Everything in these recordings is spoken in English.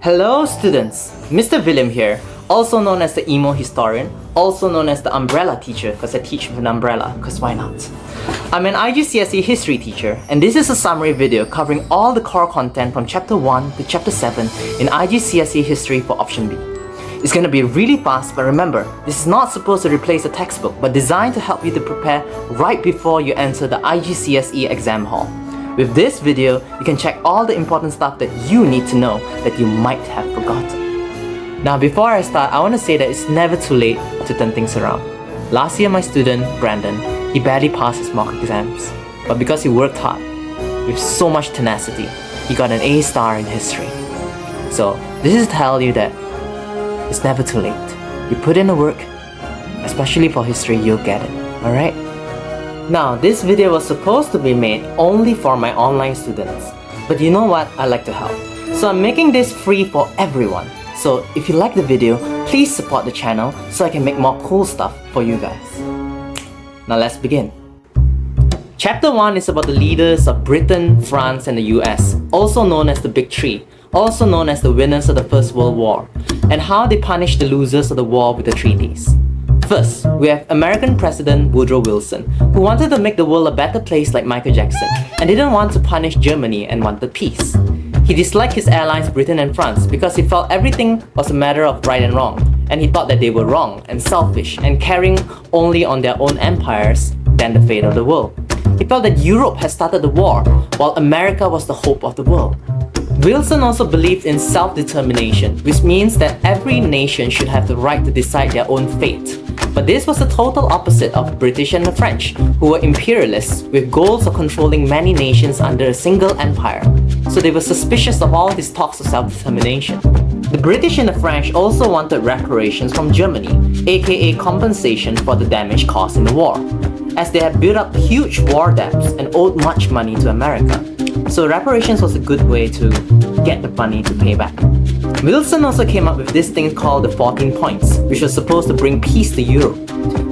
Hello students, Mr. William here, also known as the emo historian, also known as the umbrella teacher because I teach with an umbrella, because why not? I'm an IGCSE history teacher, and this is a summary video covering all the core content from chapter 1 to chapter 7 in IGCSE history for option B. It's gonna be really fast, but remember, this is not supposed to replace a textbook, but designed to help you to prepare right before you enter the IGCSE exam hall. With this video, you can check all the important stuff that you need to know that you might have forgotten. Now before I start, I want to say that it's never too late to turn things around. Last year my student, Brandon, he barely passed his mock exams. But because he worked hard, with so much tenacity, he got an A star in history. So this is to tell you that it's never too late. You put in the work, especially for history, you'll get it, alright? Now, this video was supposed to be made only for my online students. But you know what? I like to help. So I'm making this free for everyone. So if you like the video, please support the channel so I can make more cool stuff for you guys. Now let's begin. Chapter 1 is about the leaders of Britain, France, and the US, also known as the Big Three, also known as the winners of the First World War, and how they punished the losers of the war with the treaties. First, we have American President Woodrow Wilson, who wanted to make the world a better place like Michael Jackson, and didn't want to punish Germany and wanted peace. He disliked his allies Britain and France because he felt everything was a matter of right and wrong, and he thought that they were wrong and selfish and caring only on their own empires than the fate of the world. He felt that Europe had started the war, while America was the hope of the world. Wilson also believed in self-determination, which means that every nation should have the right to decide their own fate. But this was the total opposite of British and the French, who were imperialists with goals of controlling many nations under a single empire. So they were suspicious of all his talks of self-determination. The British and the French also wanted reparations from Germany, aka compensation for the damage caused in the war, as they had built up huge war debts and owed much money to America. So reparations was a good way to get the money to pay back. Wilson also came up with this thing called the 14 points, which was supposed to bring peace to Europe.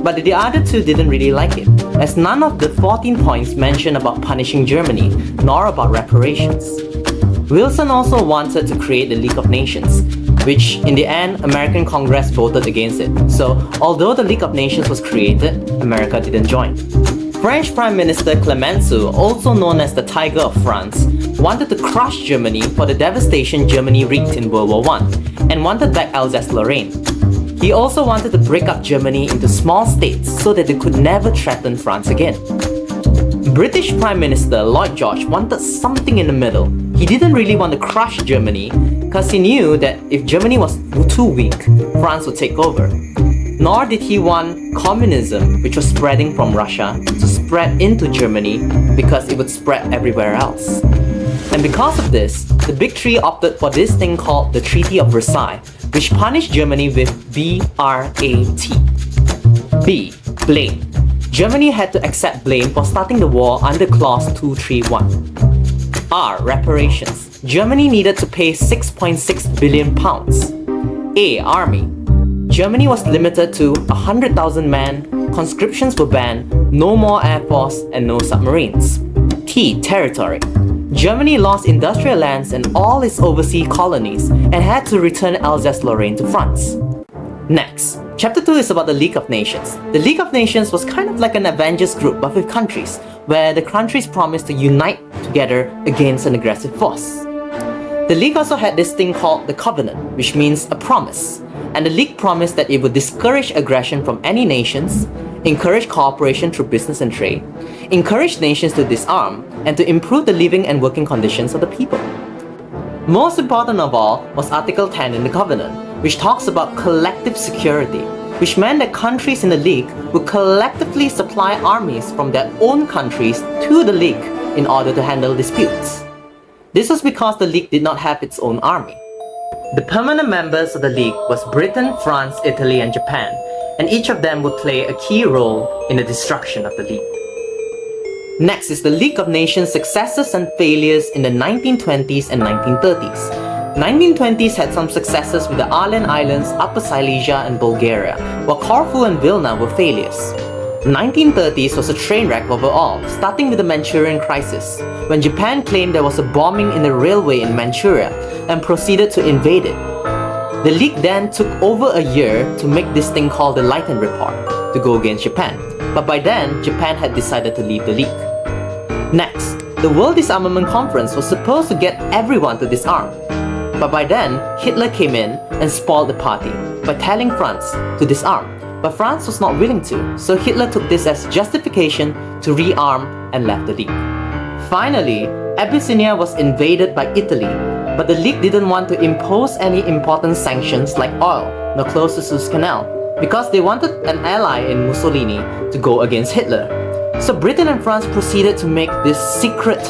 But the other two didn't really like it, as none of the 14 points mentioned about punishing Germany, nor about reparations. Wilson also wanted to create the League of Nations, which in the end, American Congress voted against it. So although the League of Nations was created, America didn't join. French Prime Minister Clemenceau, also known as the Tiger of France, wanted to crush Germany for the devastation Germany wreaked in World War I, and wanted back Alsace-Lorraine. He also wanted to break up Germany into small states so that they could never threaten France again. British Prime Minister Lloyd George wanted something in the middle. He didn't really want to crush Germany because he knew that if Germany was too weak, France would take over. Nor did he want communism, which was spreading from Russia, to spread into Germany because it would spread everywhere else. And because of this, the Big Three opted for this thing called the Treaty of Versailles, which punished Germany with B-R-A-T. B. Blame. Germany had to accept blame for starting the war under Clause 231. R. Reparations. Germany needed to pay £6.6 billion. A. Army. Germany was limited to 100,000 men, conscriptions were banned, no more air force, and no submarines. T. Territory. Germany lost industrial lands and all its overseas colonies and had to return Alsace-Lorraine to France. Next, Chapter 2 is about the League of Nations. The League of Nations was kind of like an Avengers group but with countries, where the countries promised to unite together against an aggressive force. The League also had this thing called the Covenant, which means a promise. And the League promised that it would discourage aggression from any nations, encourage cooperation through business and trade, encourage nations to disarm, and to improve the living and working conditions of the people. Most important of all was Article 10 in the Covenant, which talks about collective security, which meant that countries in the League would collectively supply armies from their own countries to the League in order to handle disputes. This was because the League did not have its own army. The permanent members of the League was Britain, France, Italy, and Japan, and each of them would play a key role in the destruction of the League. Next is the League of Nations' successes and failures in the 1920s and 1930s. 1920s had some successes with the Aran Islands, Upper Silesia, and Bulgaria, while Corfu and Vilna were failures. 1930s was a train wreck overall, starting with the Manchurian crisis, when Japan claimed there was a bombing in the railway in Manchuria and proceeded to invade it. The League then took over a year to make this thing called the Leiden Report to go against Japan, but by then, Japan had decided to leave the League. Next, the World Disarmament Conference was supposed to get everyone to disarm, but by then, Hitler came in and spoiled the party by telling France to disarm. But France was not willing to, so Hitler took this as justification to rearm and left the League. Finally, Abyssinia was invaded by Italy, but the League didn't want to impose any important sanctions like oil nor close the Suez Canal, because they wanted an ally in Mussolini to go against Hitler. So Britain and France proceeded to make this secret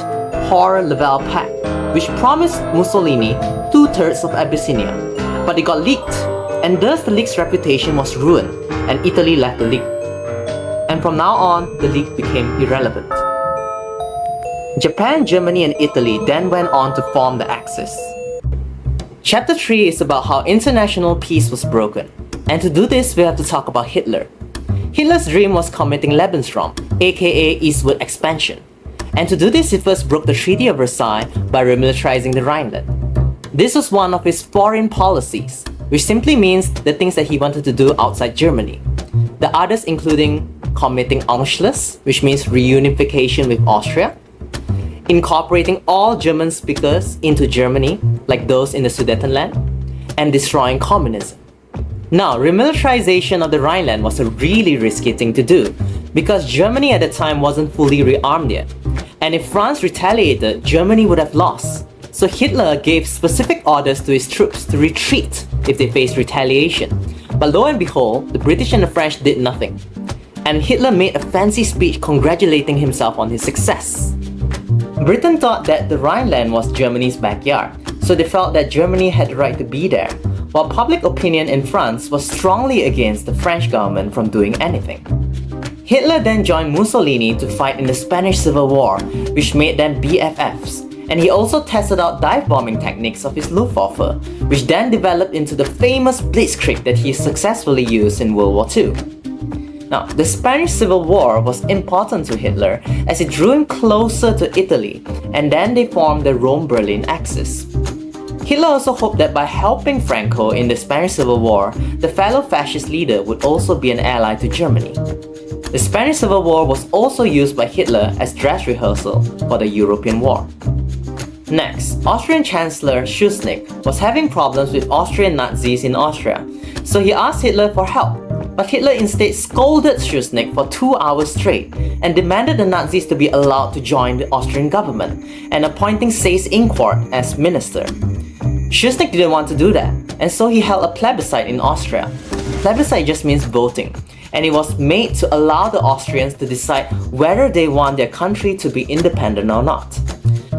Horror-Laval Pact, which promised Mussolini 2/3 of Abyssinia, but it got leaked, and thus the League's reputation was ruined, and Italy left the League. And from now on, the League became irrelevant. Japan, Germany, and Italy then went on to form the Axis. Chapter 3 is about how international peace was broken, and to do this, we have to talk about Hitler. Hitler's dream was committing Lebensraum, aka eastward expansion. And to do this, he first broke the Treaty of Versailles by remilitarizing the Rhineland. This was one of his foreign policies, which simply means the things that he wanted to do outside Germany. The others including committing Anschluss, which means reunification with Austria, incorporating all German speakers into Germany, like those in the Sudetenland, and destroying communism. Now, remilitarization of the Rhineland was a really risky thing to do, because Germany at the time wasn't fully rearmed yet. And if France retaliated, Germany would have lost. So Hitler gave specific orders to his troops to retreat if they faced retaliation. But lo and behold, the British and the French did nothing. And Hitler made a fancy speech congratulating himself on his success. Britain thought that the Rhineland was Germany's backyard, so they felt that Germany had the right to be there, while public opinion in France was strongly against the French government from doing anything. Hitler then joined Mussolini to fight in the Spanish Civil War, which made them BFFs, and he also tested out dive bombing techniques of his Luftwaffe, which then developed into the famous Blitzkrieg that he successfully used in World War II. Now, the Spanish Civil War was important to Hitler as it drew him closer to Italy, and then they formed the Rome-Berlin Axis. Hitler also hoped that by helping Franco in the Spanish Civil War, the fellow fascist leader would also be an ally to Germany. The Spanish Civil War was also used by Hitler as dress rehearsal for the European War. Next, Austrian Chancellor Schuschnigg was having problems with Austrian Nazis in Austria, so he asked Hitler for help. But Hitler instead scolded Schuschnigg for 2 hours straight and demanded the Nazis to be allowed to join the Austrian government and appointing Seyss-Inquart as minister. Schuschnigg didn't want to do that, and so he held a plebiscite in Austria. Plebiscite just means voting, and it was made to allow the Austrians to decide whether they want their country to be independent or not.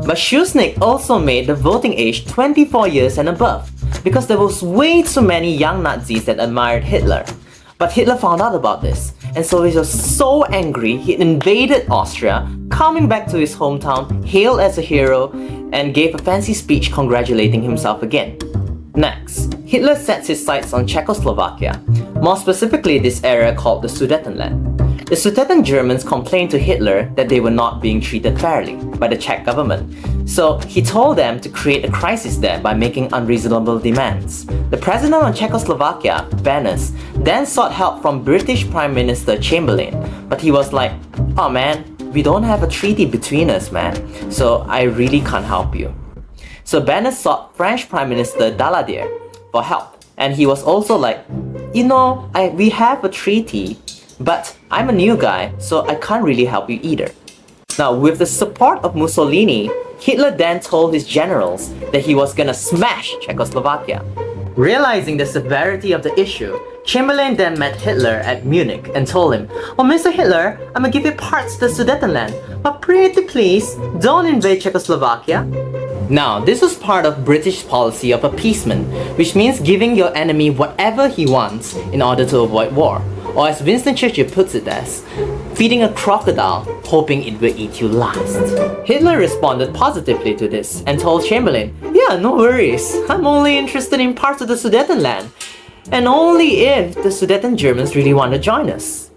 But Schuschnigg also made the voting age 24 years and above, because there was way too many young Nazis that admired Hitler. But Hitler found out about this, and so he was so angry he invaded Austria, coming back to his hometown, hailed as a hero, and gave a fancy speech congratulating himself again. Next, Hitler sets his sights on Czechoslovakia, more specifically this area called the Sudetenland. The Sudeten Germans complained to Hitler that they were not being treated fairly by the Czech government, so he told them to create a crisis there by making unreasonable demands. The president of Czechoslovakia, Beneš, then sought help from British Prime Minister Chamberlain, but he was like, "Oh man, we don't have a treaty between us, man, so I really can't help you." So Beneš sought French Prime Minister Daladier for help, and he was also like, "You know, we have a treaty, but I'm a new guy, so I can't really help you either." Now, with the support of Mussolini, Hitler then told his generals that he was gonna smash Czechoslovakia. Realizing the severity of the issue, Chamberlain then met Hitler at Munich and told him, "Oh, Mr. Hitler, I'm gonna give you parts of the Sudetenland, but pretty please, don't invade Czechoslovakia." Now, this was part of British policy of appeasement, which means giving your enemy whatever he wants in order to avoid war. Or as Winston Churchill puts it as, feeding a crocodile, hoping it will eat you last. Hitler responded positively to this and told Chamberlain, "Yeah, no worries, I'm only interested in parts of the Sudetenland, and only if the Sudeten Germans really want to join us."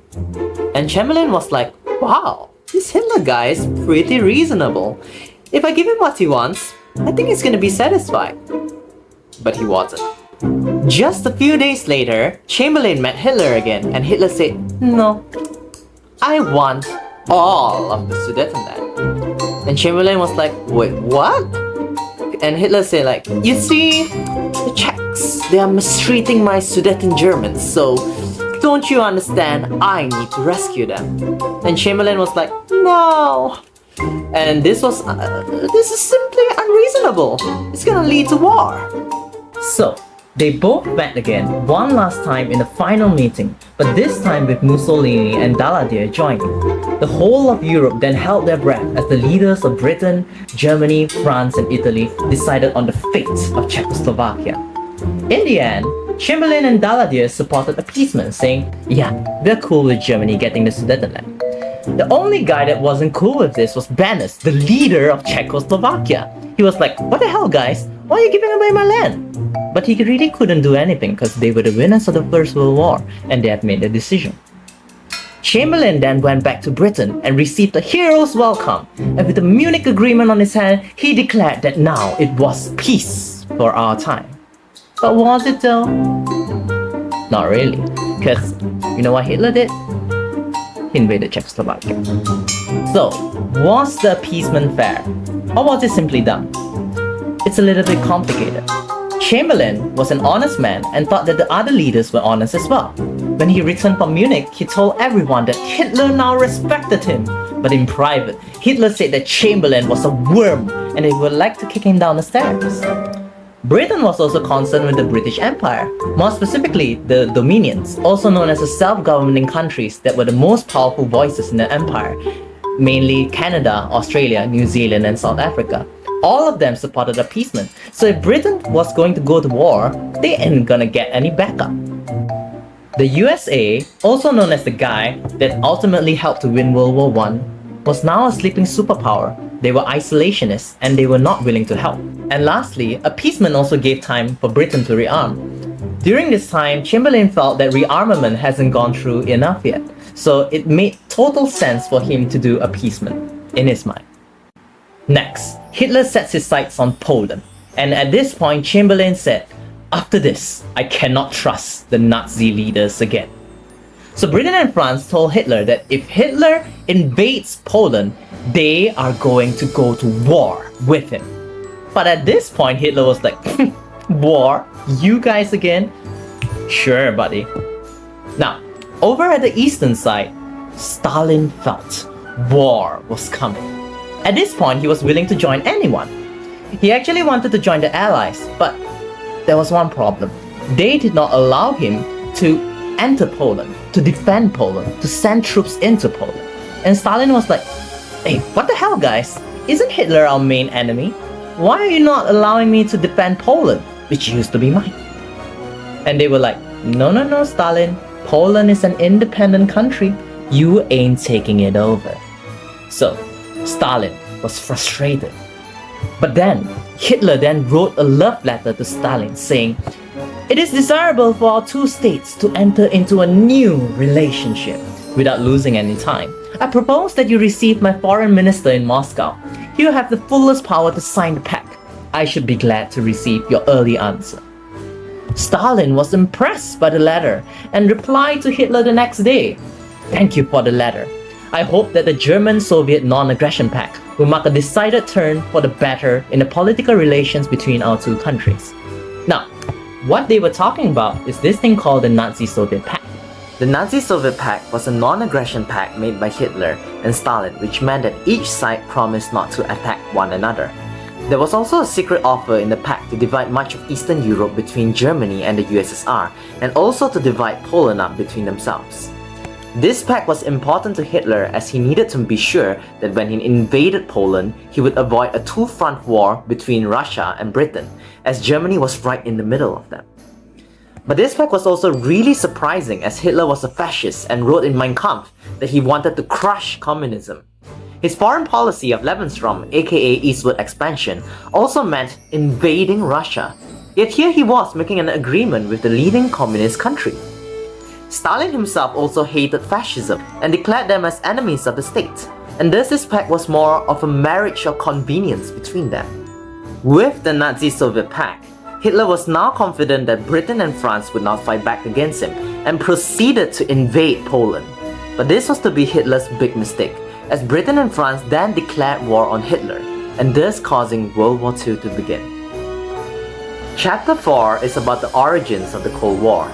And Chamberlain was like, wow, this Hitler guy is pretty reasonable. If I give him what he wants, I think he's gonna be satisfied. But he wasn't. Just a few days later, Chamberlain met Hitler again, and Hitler said, no, I want all of the Sudetenland. And Chamberlain was like, wait, what? And Hitler said like, you see, the Czechs, they are mistreating my Sudeten Germans, so don't you understand, I need to rescue them. And Chamberlain was like, no. And this is simply unreasonable. It's gonna lead to war. So, they both met again one last time in the final meeting, but this time with Mussolini and Daladier joining. The whole of Europe then held their breath as the leaders of Britain, Germany, France and Italy decided on the fate of Czechoslovakia. In the end, Chamberlain and Daladier supported appeasement, saying, yeah, we're cool with Germany getting the Sudetenland. The only guy that wasn't cool with this was Banus, the leader of Czechoslovakia. He was like, what the hell guys, why are you giving away my land? But he really couldn't do anything because they were the winners of the First World War and they had made a decision. Chamberlain then went back to Britain and received a hero's welcome, and with the Munich Agreement on his hand, he declared that now it was peace for our time. But was it though? Not really, because you know what Hitler did? He invaded Czechoslovakia. So, was the appeasement fair? Or was it simply dumb? It's a little bit complicated. Chamberlain was an honest man and thought that the other leaders were honest as well. When he returned from Munich, he told everyone that Hitler now respected him. But in private, Hitler said that Chamberlain was a worm and they would like to kick him down the stairs. Britain was also concerned with the British Empire, more specifically the Dominions, also known as the self-governing countries that were the most powerful voices in the empire, mainly Canada, Australia, New Zealand and South Africa. All of them supported appeasement, so if Britain was going to go to war, they ain't gonna get any backup. The USA, also known as the guy that ultimately helped to win World War I, was now a sleeping superpower. They were isolationists and they were not willing to help. And lastly, appeasement also gave time for Britain to rearm. During this time, Chamberlain felt that rearmament hasn't gone through enough yet, so it made total sense for him to do appeasement in his mind. Next, Hitler sets his sights on Poland, and at this point Chamberlain said, after this, I cannot trust the Nazi leaders again. So Britain and France told Hitler that if Hitler invades Poland, they are going to go to war with him. But at this point Hitler was like, war? You guys again? Sure, buddy. Now, over at the eastern side, Stalin felt war was coming. At this point, he was willing to join anyone. He actually wanted to join the Allies, but there was one problem. They did not allow him to enter Poland, to defend Poland, to send troops into Poland. And Stalin was like, hey, what the hell guys? Isn't Hitler our main enemy? Why are you not allowing me to defend Poland, which used to be mine? And they were like, no, Stalin. Poland is an independent country. You ain't taking it over. So, Stalin was frustrated. But then, Hitler then wrote a love letter to Stalin saying, it is desirable for our two states to enter into a new relationship. Without losing any time, I propose that you receive my foreign minister in Moscow. You have the fullest power to sign the pact. I should be glad to receive your early answer. Stalin was impressed by the letter and replied to Hitler the next day, thank you for the letter. I hope that the German-Soviet non-aggression pact will mark a decided turn for the better in the political relations between our two countries. Now, what they were talking about is this thing called the Nazi-Soviet pact. The Nazi-Soviet pact was a non-aggression pact made by Hitler and Stalin, which meant that each side promised not to attack one another. There was also a secret offer in the pact to divide much of Eastern Europe between Germany and the USSR, and also to divide Poland up between themselves. This pact was important to Hitler as he needed to be sure that when he invaded Poland, he would avoid a two-front war between Russia and Britain, as Germany was right in the middle of them. But this pact was also really surprising as Hitler was a fascist and wrote in Mein Kampf that he wanted to crush communism. His foreign policy of Lebensraum, aka eastward expansion, also meant invading Russia. Yet here he was making an agreement with the leading communist country. Stalin himself also hated fascism and declared them as enemies of the state, and thus this pact was more of a marriage of convenience between them. With the Nazi-Soviet pact, Hitler was now confident that Britain and France would not fight back against him and proceeded to invade Poland. But this was to be Hitler's big mistake, as Britain and France then declared war on Hitler, and thus causing World War II to begin. Chapter 4 is about the origins of the Cold War.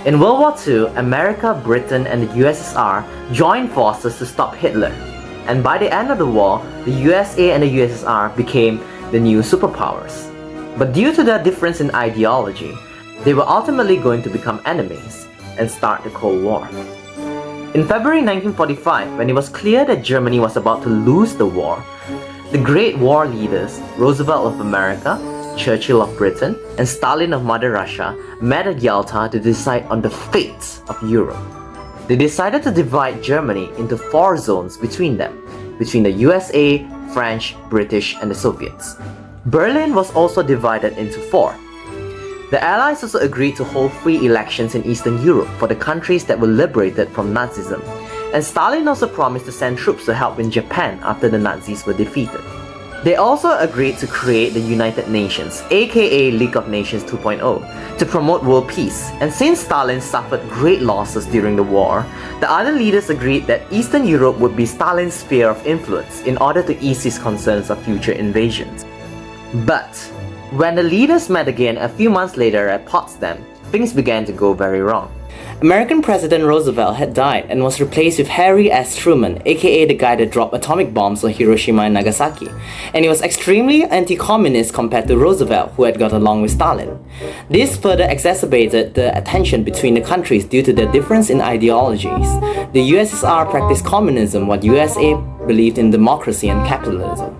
In World War II, America, Britain, and the USSR joined forces to stop Hitler, and by the end of the war, the USA and the USSR became the new superpowers. But due to their difference in ideology, they were ultimately going to become enemies and start the Cold War. In February 1945, when it was clear that Germany was about to lose the war, the great war leaders, Roosevelt of America, Churchill of Britain, and Stalin of Mother Russia, met at Yalta to decide on the fates of Europe. They decided to divide Germany into 4 zones between them, between the USA, French, British, and the Soviets. Berlin was also divided into 4. The Allies also agreed to hold free elections in Eastern Europe for the countries that were liberated from Nazism, and Stalin also promised to send troops to help in Japan after the Nazis were defeated. They also agreed to create the United Nations, aka League of Nations 2.0, to promote world peace, and since Stalin suffered great losses during the war, the other leaders agreed that Eastern Europe would be Stalin's sphere of influence in order to ease his concerns of future invasions. But when the leaders met again a few months later at Potsdam, things began to go very wrong. American President Roosevelt had died and was replaced with Harry S. Truman, aka the guy that dropped atomic bombs on Hiroshima and Nagasaki, and he was extremely anti-communist compared to Roosevelt, who had got along with Stalin. This further exacerbated the tension between the countries due to their difference in ideologies. The USSR practiced communism while the USA believed in democracy and capitalism.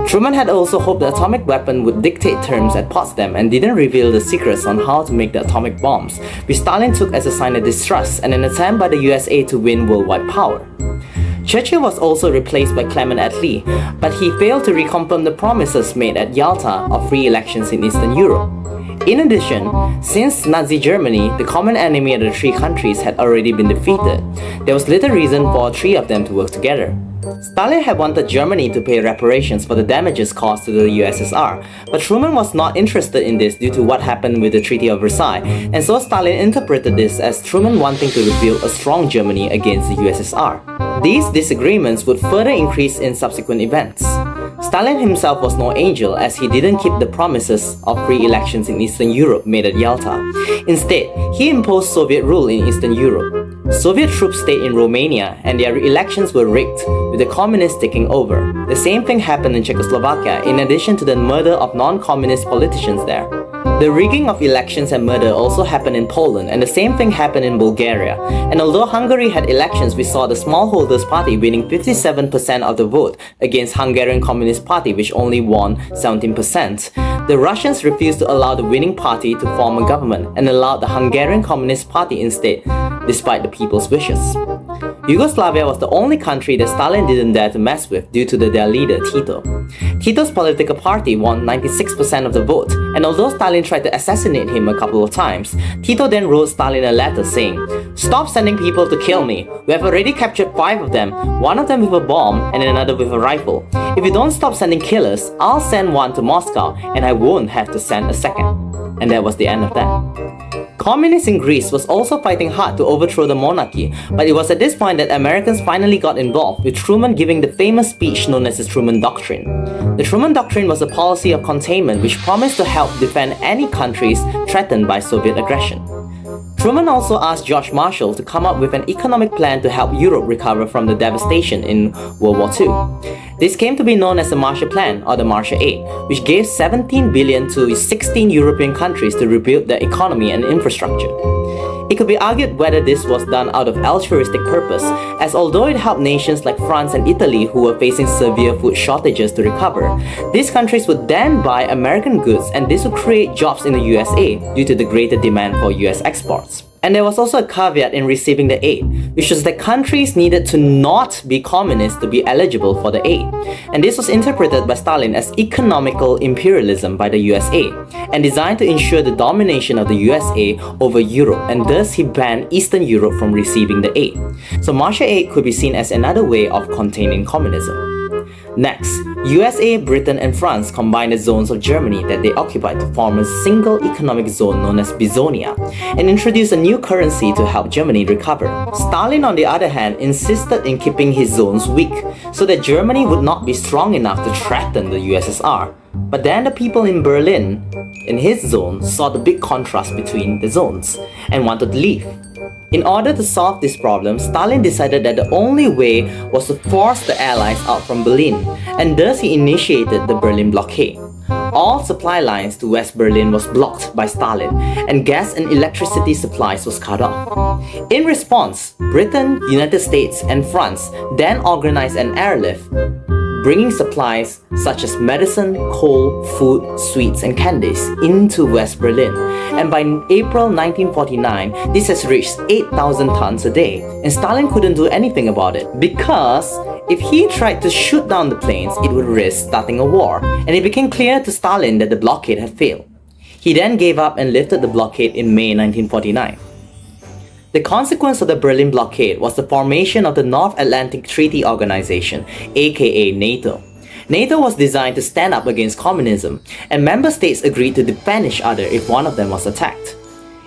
Truman had also hoped the atomic weapon would dictate terms at Potsdam and didn't reveal the secrets on how to make the atomic bombs, which Stalin took as a sign of distrust and an attempt by the USA to win worldwide power. Churchill was also replaced by Clement Attlee, but he failed to reconfirm the promises made at Yalta of free elections in Eastern Europe. In addition, since Nazi Germany, the common enemy of the 3 countries, had already been defeated, there was little reason for 3 of them to work together. Stalin had wanted Germany to pay reparations for the damages caused to the USSR, but Truman was not interested in this due to what happened with the Treaty of Versailles, and so Stalin interpreted this as Truman wanting to rebuild a strong Germany against the USSR. These disagreements would further increase in subsequent events. Stalin himself was no angel, as he didn't keep the promises of free elections in Eastern Europe made at Yalta. Instead, he imposed Soviet rule in Eastern Europe. Soviet troops stayed in Romania, and their elections were rigged, with the communists taking over. The same thing happened in Czechoslovakia, in addition to the murder of non-communist politicians there. The rigging of elections and murder also happened in Poland, and the same thing happened in Bulgaria. And although Hungary had elections, we saw the Smallholders Party winning 57% of the vote against Hungarian Communist Party, which only won 17%. The Russians refused to allow the winning party to form a government and allowed the Hungarian Communist Party instead, despite the people's wishes. Yugoslavia was the only country that Stalin didn't dare to mess with due to their leader Tito. Tito's political party won 96% of the vote, and although Stalin tried to assassinate him a couple of times, Tito then wrote Stalin a letter saying, "Stop sending people to kill me. We have already captured 5 of them, one of them with a bomb and another with a rifle. If you don't stop sending killers, I'll send one to Moscow and I won't have to send a second." And that was the end of that. Communists in Greece was also fighting hard to overthrow the monarchy, but it was at this point that Americans finally got involved, with Truman giving the famous speech known as the Truman Doctrine. The Truman Doctrine was a policy of containment which promised to help defend any countries threatened by Soviet aggression. Truman also asked George Marshall to come up with an economic plan to help Europe recover from the devastation in World War II. This came to be known as the Marshall Plan, or the Marshall Aid, which gave $17 billion to 16 European countries to rebuild their economy and infrastructure. It could be argued whether this was done out of altruistic purpose, as although it helped nations like France and Italy who were facing severe food shortages to recover, these countries would then buy American goods, and this would create jobs in the USA due to the greater demand for US exports. And there was also a caveat in receiving the aid. which was that countries needed to not be communist to be eligible for the aid. And this was interpreted by Stalin as economical imperialism by the USA, and designed to ensure the domination of the USA over Europe, and thus he banned Eastern Europe from receiving the aid. So Marshall Aid could be seen as another way of containing communism. Next, USA, Britain and France combined the zones of Germany that they occupied to form a single economic zone known as Bizonia, and introduced a new currency to help Germany recover. Stalin, on the other hand, insisted in keeping his zones weak, so that Germany would not be strong enough to threaten the USSR. But then the people in Berlin, in his zone, saw the big contrast between the zones and wanted to leave. In order to solve this problem, Stalin decided that the only way was to force the Allies out from Berlin, and thus he initiated the Berlin blockade. All supply lines to West Berlin was blocked by Stalin, and gas and electricity supplies was cut off. In response, Britain, United States and France then organized an airlift, bringing supplies such as medicine, coal, food, sweets and candies into West Berlin. And by April 1949, this has reached 8,000 tons a day, and Stalin couldn't do anything about it, because if he tried to shoot down the planes, it would risk starting a war, and it became clear to Stalin that the blockade had failed. He then gave up and lifted the blockade in May 1949. The consequence of the Berlin blockade was the formation of the North Atlantic Treaty Organization, aka NATO. NATO was designed to stand up against communism, and member states agreed to defend each other if one of them was attacked.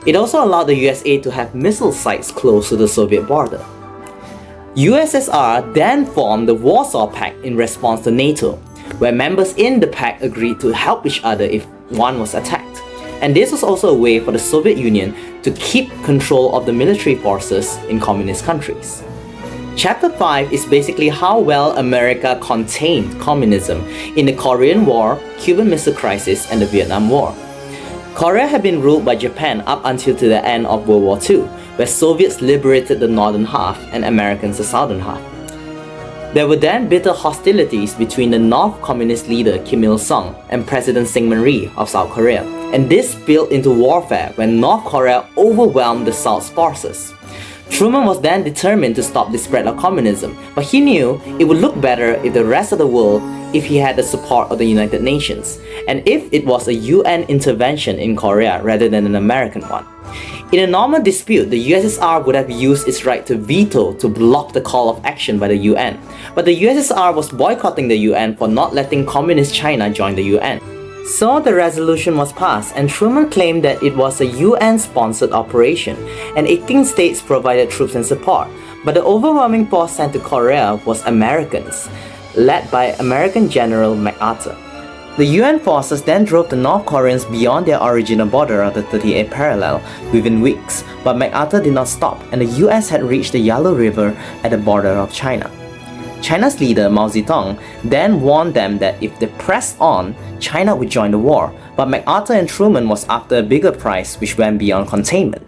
It also allowed the USA to have missile sites close to the Soviet border. USSR then formed the Warsaw Pact in response to NATO, where members in the pact agreed to help each other if one was attacked. And this was also a way for the Soviet Union to keep control of the military forces in communist countries. Chapter 5 is basically how well America contained communism in the Korean War, Cuban Missile Crisis, and the Vietnam War. Korea had been ruled by Japan up until to the end of World War II, where Soviets liberated the northern half and Americans the southern half. There were then bitter hostilities between the North Communist leader Kim Il-sung and President Syngman Rhee of South Korea, and this spilled into warfare when North Korea overwhelmed the South's forces. Truman was then determined to stop the spread of communism, but he knew it would look better if the rest of the world if he had the support of the United Nations, and if it was a UN intervention in Korea rather than an American one. In a normal dispute, the USSR would have used its right to veto to block the call of action by the UN, but the USSR was boycotting the UN for not letting Communist China join the UN. So the resolution was passed, and Truman claimed that it was a UN-sponsored operation, and 18 states provided troops and support, but the overwhelming force sent to Korea was Americans, led by American General MacArthur. The UN forces then drove the North Koreans beyond their original border of the 38th parallel within weeks, but MacArthur did not stop, and the US had reached the Yalu River at the border of China. China's leader Mao Zedong then warned them that if they pressed on, China would join the war, but MacArthur and Truman was after a bigger prize which went beyond containment.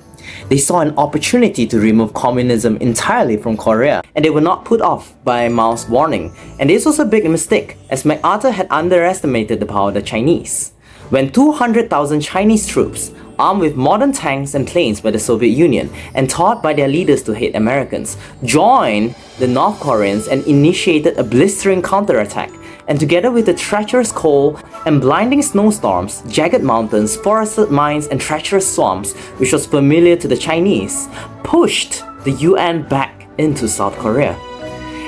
They saw an opportunity to remove communism entirely from Korea, and they were not put off by Mao's warning, and this was a big mistake as MacArthur had underestimated the power of the Chinese. When 200,000 Chinese troops, armed with modern tanks and planes by the Soviet Union and taught by their leaders to hate Americans, joined the North Koreans and initiated a blistering counterattack, and together with the treacherous cold and blinding snowstorms, jagged mountains, forested mines and treacherous swamps, which was familiar to the Chinese, pushed the UN back into South Korea.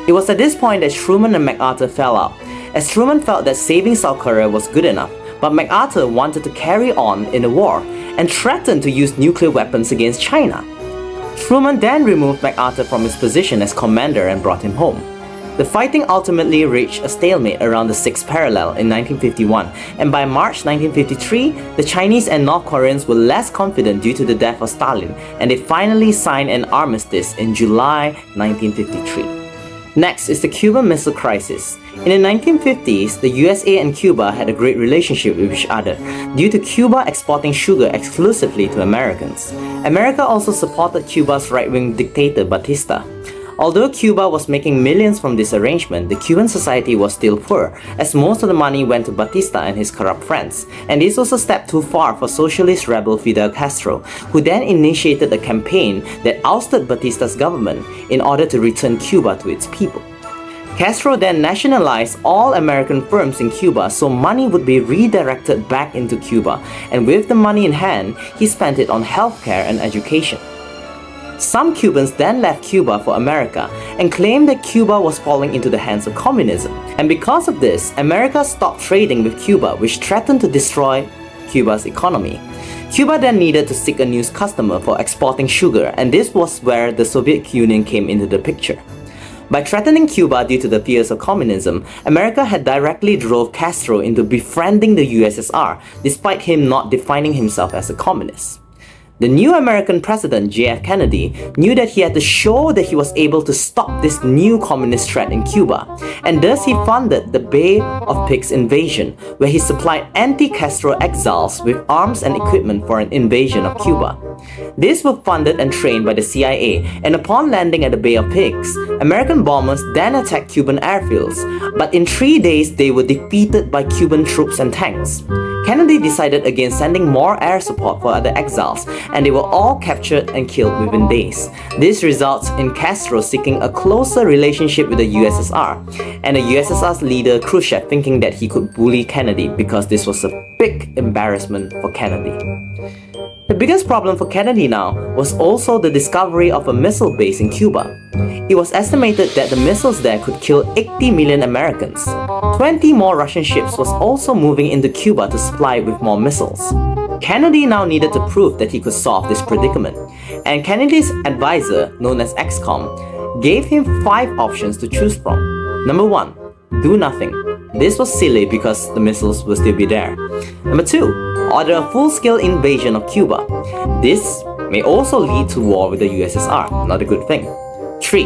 It was at this point that Truman and MacArthur fell out, as Truman felt that saving South Korea was good enough, but MacArthur wanted to carry on in the war and threatened to use nuclear weapons against China. Truman then removed MacArthur from his position as commander and brought him home. The fighting ultimately reached a stalemate around the 6th parallel in 1951, and by March 1953, the Chinese and North Koreans were less confident due to the death of Stalin, and they finally signed an armistice in July 1953. Next is the Cuban Missile Crisis. In the 1950s, the USA and Cuba had a great relationship with each other due to Cuba exporting sugar exclusively to Americans. America also supported Cuba's right-wing dictator Batista. Although Cuba was making millions from this arrangement, the Cuban society was still poor, as most of the money went to Batista and his corrupt friends, and this was a step too far for socialist rebel Fidel Castro, who then initiated a campaign that ousted Batista's government in order to return Cuba to its people. Castro then nationalized all American firms in Cuba so money would be redirected back into Cuba, and with the money in hand, he spent it on healthcare and education. Some Cubans then left Cuba for America and claimed that Cuba was falling into the hands of communism. And because of this, America stopped trading with Cuba, which threatened to destroy Cuba's economy. Cuba then needed to seek a new customer for exporting sugar, and this was where the Soviet Union came into the picture. By threatening Cuba due to the fears of communism, America had directly drove Castro into befriending the USSR, despite him not defining himself as a communist. The new American president, J.F. Kennedy, knew that he had to show that he was able to stop this new communist threat in Cuba, and thus he funded the Bay of Pigs invasion, where he supplied anti-Castro exiles with arms and equipment for an invasion of Cuba. These were funded and trained by the CIA, and upon landing at the Bay of Pigs, American bombers then attacked Cuban airfields, but in 3 days they were defeated by Cuban troops and tanks. Kennedy decided against sending more air support for other exiles, and they were all captured and killed within days. This results in Castro seeking a closer relationship with the USSR, and the USSR's leader Khrushchev thinking that he could bully Kennedy because this was a big embarrassment for Kennedy. The biggest problem for Kennedy now was also the discovery of a missile base in Cuba. It was estimated that the missiles there could kill 80 million Americans. 20 more Russian ships was also moving into Cuba to supply it with more missiles. Kennedy now needed to prove that he could solve this predicament, and Kennedy's advisor, known as XCOM, gave him 5 options to choose from. Number 1. Do nothing. This was silly because the missiles will still be there. Number 2. Order a full-scale invasion of Cuba. This may also lead to war with the USSR, not a good thing. 3.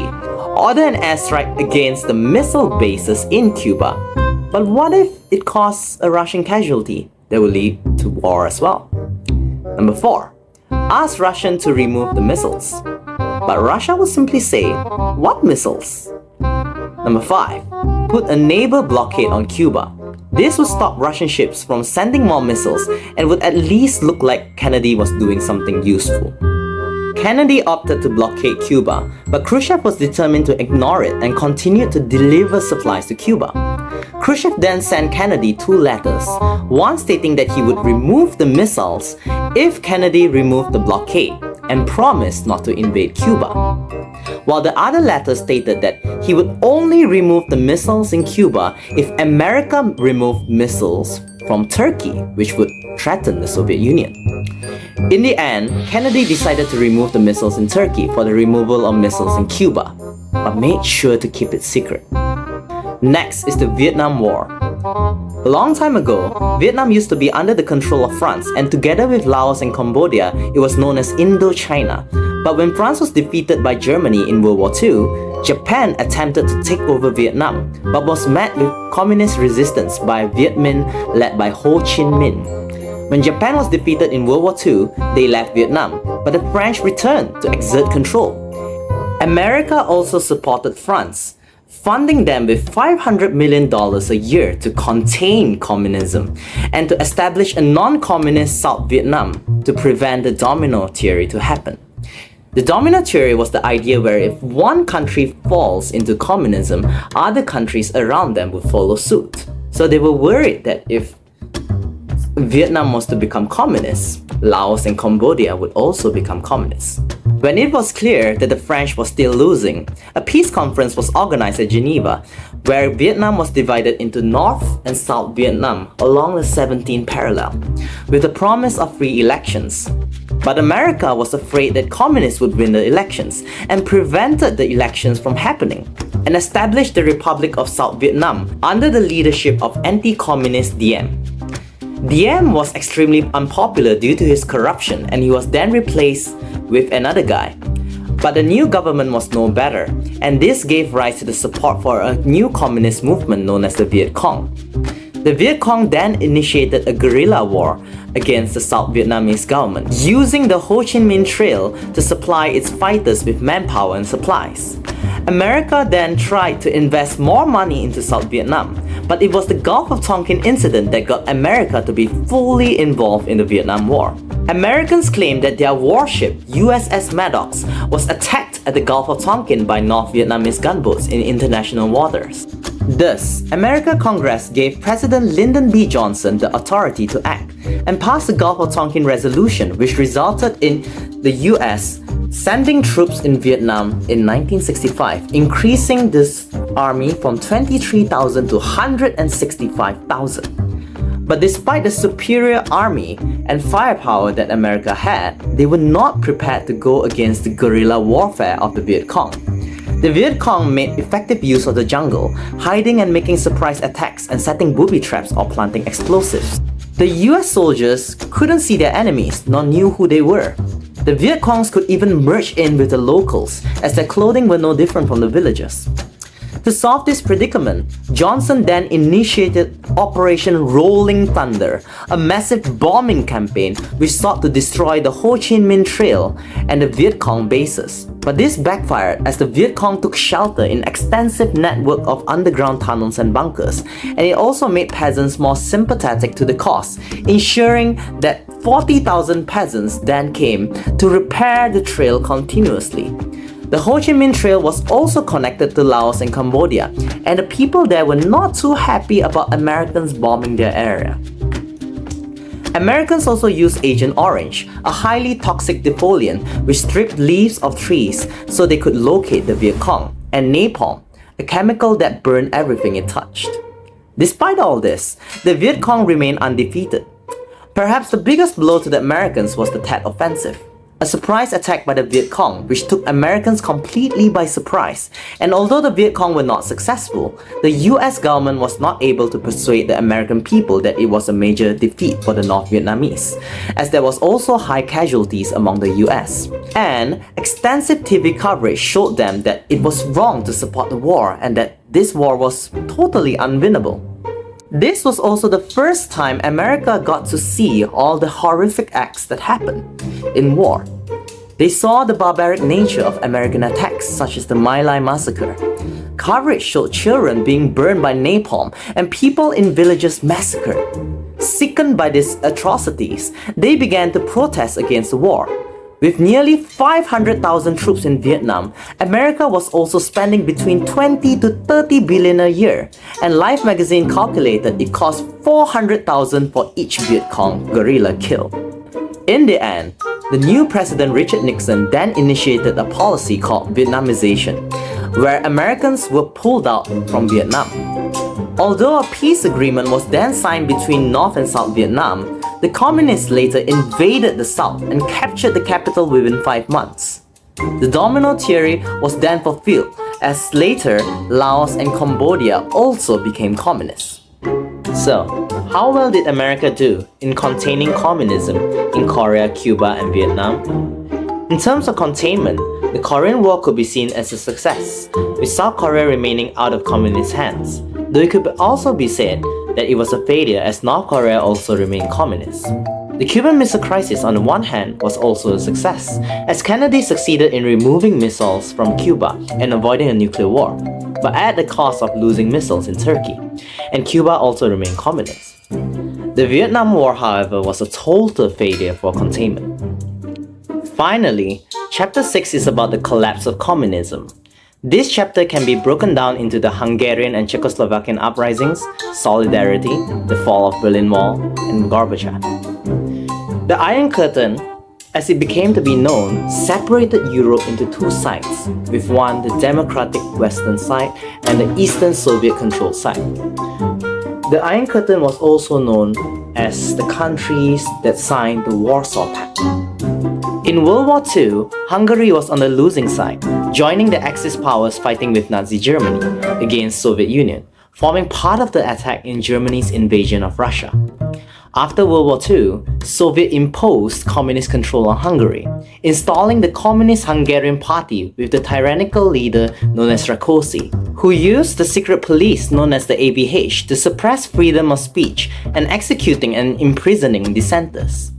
Order an airstrike against the missile bases in Cuba. But what if it causes a Russian casualty? That will lead to war as well. Number 4. Ask Russia to remove the missiles. But Russia will simply say, what missiles? Number 5. Put a naval blockade on Cuba. This would stop Russian ships from sending more missiles and would at least look like Kennedy was doing something useful. Kennedy opted to blockade Cuba, but Khrushchev was determined to ignore it and continued to deliver supplies to Cuba. Khrushchev then sent Kennedy 2 letters, one stating that he would remove the missiles if Kennedy removed the blockade and promised not to invade Cuba, while the other letter stated that he would only remove the missiles in Cuba if America removed missiles from Turkey, which would threaten the Soviet Union. In the end, Kennedy decided to remove the missiles in Turkey for the removal of missiles in Cuba, but made sure to keep it secret. Next is the Vietnam War. A long time ago, Vietnam used to be under the control of France, and together with Laos and Cambodia, it was known as Indochina. But when France was defeated by Germany in World War II, Japan attempted to take over Vietnam, but was met with communist resistance by Viet Minh led by Ho Chi Minh. When Japan was defeated in World War II, they left Vietnam, but the French returned to exert control. America also supported France, funding them with $500 million a year to contain communism and to establish a non-communist South Vietnam to prevent the domino theory to happen. The domino theory was the idea where if one country falls into communism, other countries around them would follow suit. So they were worried that if Vietnam was to become communist, Laos and Cambodia would also become communists. When it was clear that the French was still losing, a peace conference was organized at Geneva, where Vietnam was divided into North and South Vietnam along the 17th parallel, with the promise of free elections. But America was afraid that communists would win the elections and prevented the elections from happening, and established the Republic of South Vietnam under the leadership of anti-communist Diem. Diem was extremely unpopular due to his corruption, and he was then replaced with another guy. But the new government was no better, and this gave rise to the support for a new communist movement known as the Viet Cong. The Viet Cong then initiated a guerrilla war against the South Vietnamese government, using the Ho Chi Minh Trail to supply its fighters with manpower and supplies. America then tried to invest more money into South Vietnam, but it was the Gulf of Tonkin incident that got America to be fully involved in the Vietnam War. Americans claimed that their warship, USS Maddox, was attacked at the Gulf of Tonkin by North Vietnamese gunboats in international waters. Thus, American Congress gave President Lyndon B. Johnson the authority to act and passed the Gulf of Tonkin Resolution, which resulted in the US sending troops in Vietnam in 1965, increasing this army from 23,000 to 165,000. But despite the superior army and firepower that America had, they were not prepared to go against the guerrilla warfare of the Viet Cong. The Viet Cong made effective use of the jungle, hiding and making surprise attacks and setting booby traps or planting explosives. The US soldiers couldn't see their enemies nor knew who they were. The Viet Congs could even merge in with the locals, as their clothing were no different from the villagers. To solve this predicament, Johnson then initiated Operation Rolling Thunder, a massive bombing campaign which sought to destroy the Ho Chi Minh Trail and the Viet Cong bases. But this backfired as the Viet Cong took shelter in an extensive network of underground tunnels and bunkers, and it also made peasants more sympathetic to the cause, ensuring that 40,000 peasants then came to repair the trail continuously. The Ho Chi Minh Trail was also connected to Laos and Cambodia, and the people there were not too happy about Americans bombing their area. Americans also used Agent Orange, a highly toxic defoliant which stripped leaves of trees so they could locate the Viet Cong, and napalm, a chemical that burned everything it touched. Despite all this, the Viet Cong remained undefeated. Perhaps the biggest blow to the Americans was the Tet Offensive, a surprise attack by the Viet Cong which took Americans completely by surprise, and although the Viet Cong were not successful, the US government was not able to persuade the American people that it was a major defeat for the North Vietnamese, as there was also high casualties among the US. And extensive TV coverage showed them that it was wrong to support the war and that this war was totally unwinnable. This was also the first time America got to see all the horrific acts that happen in war. They saw the barbaric nature of American attacks, such as the My Lai massacre. Coverage showed children being burned by napalm and people in villages massacred. Sickened by these atrocities, they began to protest against the war. With nearly 500,000 troops in Vietnam, America was also spending between 20 to 30 billion a year, and Life magazine calculated it cost 400,000 for each Viet Cong guerrilla killed. In the end, the new President Richard Nixon then initiated a policy called Vietnamization, where Americans were pulled out from Vietnam. Although a peace agreement was then signed between North and South Vietnam, the communists later invaded the South and captured the capital within 5 months. The domino theory was then fulfilled, as later Laos and Cambodia also became communist. So, how well did America do in containing communism in Korea, Cuba, and Vietnam? In terms of containment, the Korean War could be seen as a success, with South Korea remaining out of communist hands, though it could also be said that it was a failure as North Korea also remained communist. The Cuban Missile Crisis on the one hand was also a success, as Kennedy succeeded in removing missiles from Cuba and avoiding a nuclear war, but at the cost of losing missiles in Turkey, and Cuba also remained communist. The Vietnam War, however, was a total failure for containment. Finally, Chapter 6 is about the collapse of communism. This chapter can be broken down into the Hungarian and Czechoslovakian uprisings, Solidarity, the fall of Berlin Wall, and Gorbachev. The Iron Curtain, as it became to be known, separated Europe into two sides, with one the democratic Western side and the Eastern Soviet-controlled side. The Iron Curtain was also known as the countries that signed the Warsaw Pact. In World War II, Hungary was on the losing side, joining the Axis powers fighting with Nazi Germany against Soviet Union, forming part of the attack in Germany's invasion of Russia. After World War II, Soviet imposed communist control on Hungary, installing the Communist Hungarian Party with the tyrannical leader known as Rákosi, who used the secret police known as the AVH to suppress freedom of speech and executing and imprisoning dissenters.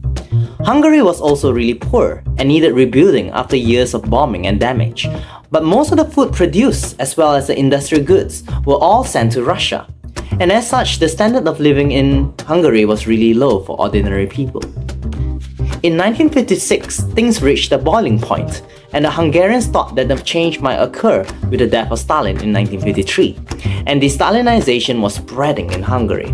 Hungary was also really poor and needed rebuilding after years of bombing and damage, But most of the food produced, as well as the industrial goods, were all sent to Russia. And as such, the standard of living in Hungary was really low for ordinary people. In 1956, things reached a boiling point, and the Hungarians thought that the change might occur with the death of Stalin in 1953, and de-Stalinization was spreading in Hungary.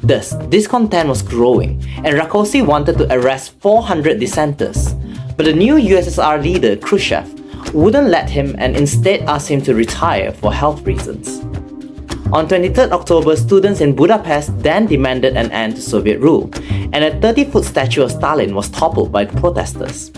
Thus, discontent was growing, and Rákosi wanted to arrest 400 dissenters. But the new USSR leader, Khrushchev, wouldn't let him and instead asked him to retire for health reasons. On 23rd October, students in Budapest then demanded an end to Soviet rule, and a 30-foot statue of Stalin was toppled by the protesters.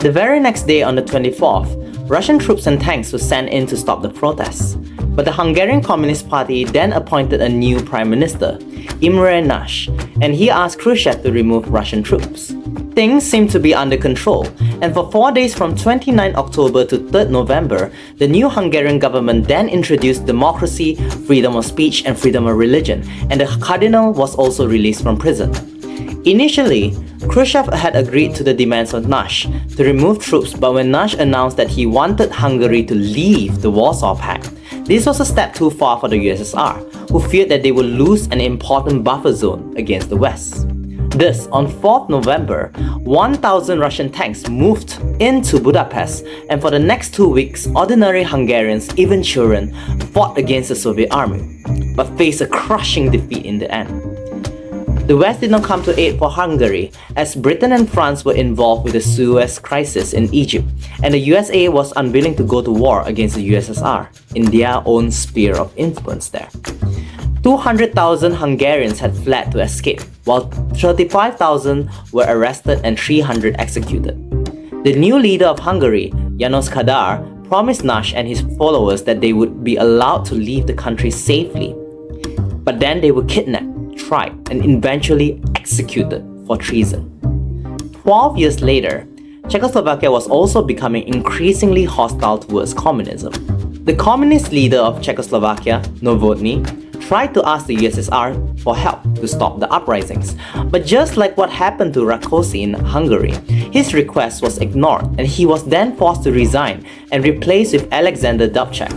The very next day, on the 24th, Russian troops and tanks were sent in to stop the protests. But the Hungarian Communist Party then appointed a new prime minister, Imre Nagy, and he asked Khrushchev to remove Russian troops. Things seemed to be under control, and for 4 days from 29 October to 3rd November, the new Hungarian government then introduced democracy, freedom of speech, and freedom of religion, and the cardinal was also released from prison. Initially, Khrushchev had agreed to the demands of Nagy to remove troops, but when Nagy announced that he wanted Hungary to leave the Warsaw Pact, this was a step too far for the USSR, who feared that they would lose an important buffer zone against the West. Thus, on 4th November, 1,000 Russian tanks moved into Budapest, and for the next 2 weeks, ordinary Hungarians, even children, fought against the Soviet army, but faced a crushing defeat in the end. The West did not come to aid for Hungary, as Britain and France were involved with the Suez Crisis in Egypt, and the USA was unwilling to go to war against the USSR in their own sphere of influence there. 200,000 Hungarians had fled to escape, while 35,000 were arrested and 300 executed. The new leader of Hungary, János Kadar, promised Nagy and his followers that they would be allowed to leave the country safely. But then they were kidnapped, tried, and eventually executed for treason. 12 years later, Czechoslovakia was also becoming increasingly hostile towards communism. The communist leader of Czechoslovakia, Novotny, tried to ask the USSR for help to stop the uprisings, but just like what happened to Rákosi in Hungary, his request was ignored and he was then forced to resign and replaced with Alexander Dubček.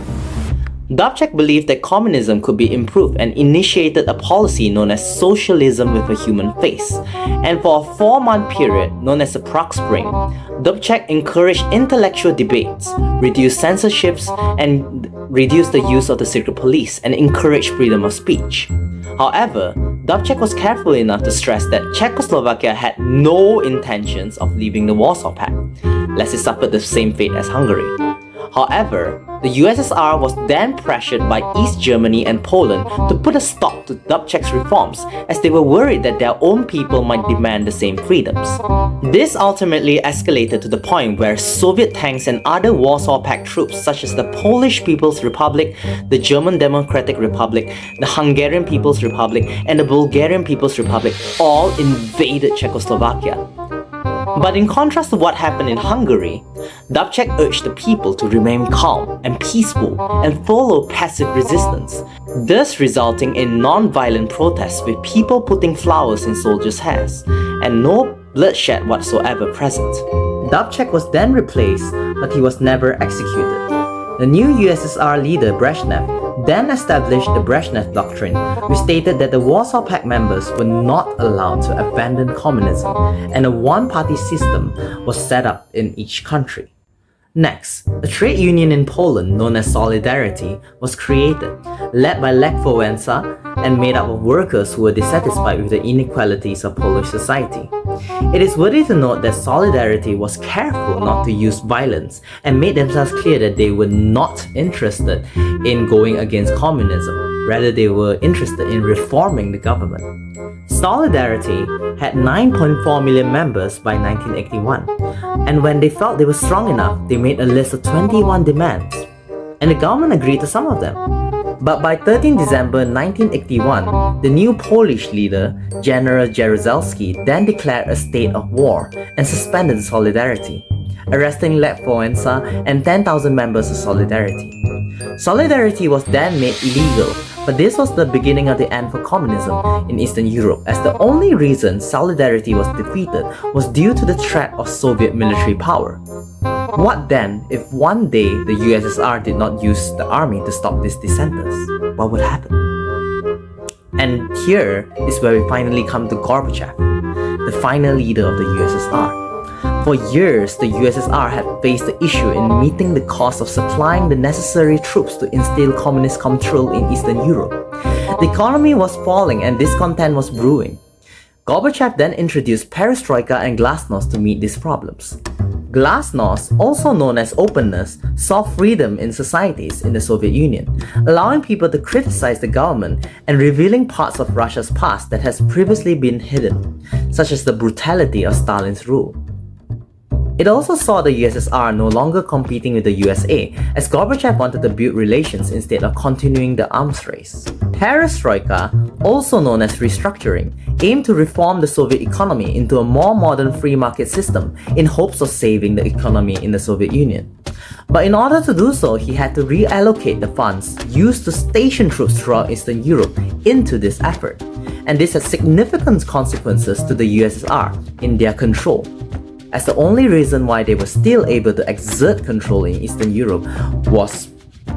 Dubček believed that communism could be improved and initiated a policy known as socialism with a human face. And for a 4-month period known as the Prague Spring, Dubček encouraged intellectual debates, reduced censorships, and reduced the use of the secret police and encouraged freedom of speech. However, Dubček was careful enough to stress that Czechoslovakia had no intentions of leaving the Warsaw Pact, lest it suffered the same fate as Hungary. However, the USSR was then pressured by East Germany and Poland to put a stop to Dubček's reforms, as they were worried that their own people might demand the same freedoms. This ultimately escalated to the point where Soviet tanks and other Warsaw Pact troops such as the Polish People's Republic, the German Democratic Republic, the Hungarian People's Republic, and the Bulgarian People's Republic all invaded Czechoslovakia. But in contrast to what happened in Hungary, Dubček urged the people to remain calm and peaceful and follow passive resistance, thus resulting in non-violent protests with people putting flowers in soldiers' hairs, and no bloodshed whatsoever present. Dubček was then replaced, but he was never executed. The new USSR leader Brezhnev then established the Brezhnev Doctrine, which stated that the Warsaw Pact members were not allowed to abandon communism, and a one-party system was set up in each country. Next, a trade union in Poland known as Solidarity was created, led by Lech Wałęsa and made up of workers who were dissatisfied with the inequalities of Polish society. It is worthy to note that Solidarity was careful not to use violence and made themselves clear that they were not interested in going against communism, rather they were interested in reforming the government. Solidarity had 9.4 million members by 1981, and when they felt they were strong enough, they made a list of 21 demands, and the government agreed to some of them. But by 13 December 1981, the new Polish leader, General Jaruzelski, then declared a state of war and suspended Solidarity, arresting Lech Wałęsa and 10,000 members of Solidarity. Solidarity was then made illegal, but this was the beginning of the end for communism in Eastern Europe, as the only reason Solidarity was defeated was due to the threat of Soviet military power. What then if one day the USSR did not use the army to stop these dissenters? What would happen? And here is where we finally come to Gorbachev, the final leader of the USSR. For years, the USSR had faced the issue in meeting the cost of supplying the necessary troops to instill communist control in Eastern Europe. The economy was falling and discontent was brewing. Gorbachev then introduced perestroika and glasnost to meet these problems. Glasnost, also known as openness, saw freedom in societies in the Soviet Union, allowing people to criticize the government and revealing parts of Russia's past that has previously been hidden, such as the brutality of Stalin's rule. It also saw the USSR no longer competing with the USA, as Gorbachev wanted to build relations instead of continuing the arms race. Perestroika, also known as restructuring, aimed to reform the Soviet economy into a more modern free market system in hopes of saving the economy in the Soviet Union. But in order to do so, he had to reallocate the funds used to station troops throughout Eastern Europe into this effort, and this had significant consequences to the USSR in their control, as the only reason why they were still able to exert control in Eastern Europe was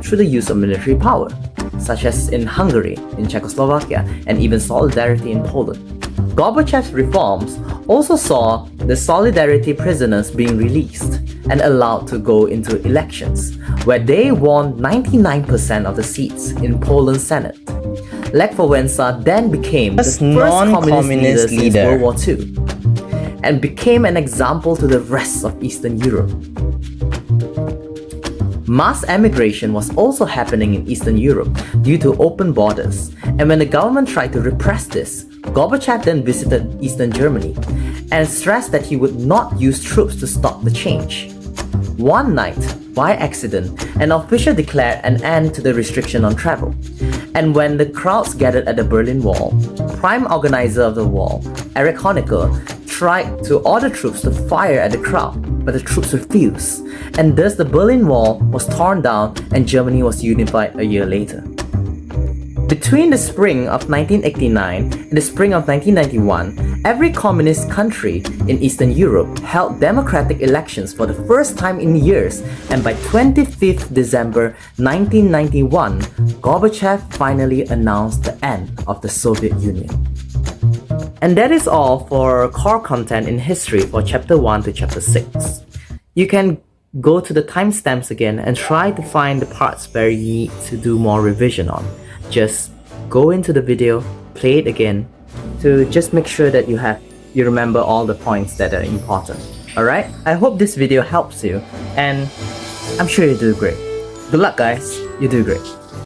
through the use of military power, such as in Hungary, in Czechoslovakia, and even Solidarity in Poland. Gorbachev's reforms also saw the Solidarity prisoners being released and allowed to go into elections, where they won 99% of the seats in Poland's Senate. Lech Wałęsa then became the first non-communist leader in World War II, and became an example to the rest of Eastern Europe. Mass emigration was also happening in Eastern Europe due to open borders, and when the government tried to repress this, Gorbachev then visited Eastern Germany and stressed that he would not use troops to stop the change. One night, by accident, an official declared an end to the restriction on travel, and when the crowds gathered at the Berlin Wall, prime organizer of the wall, Erich Honecker, tried to order troops to fire at the crowd, but the troops refused, and thus the Berlin Wall was torn down and Germany was unified a year later. Between the spring of 1989 and the spring of 1991, every communist country in Eastern Europe held democratic elections for the first time in years, and by 25th December 1991, Gorbachev finally announced the end of the Soviet Union. And that is all for core content in history for chapter 1 to chapter 6. You can go to the timestamps again and try to find the parts where you need to do more revision on. Just go into the video, play it again to just make sure that you remember all the points that are important. Alright? I hope this video helps you, and I'm sure you do great. Good luck guys, you do great.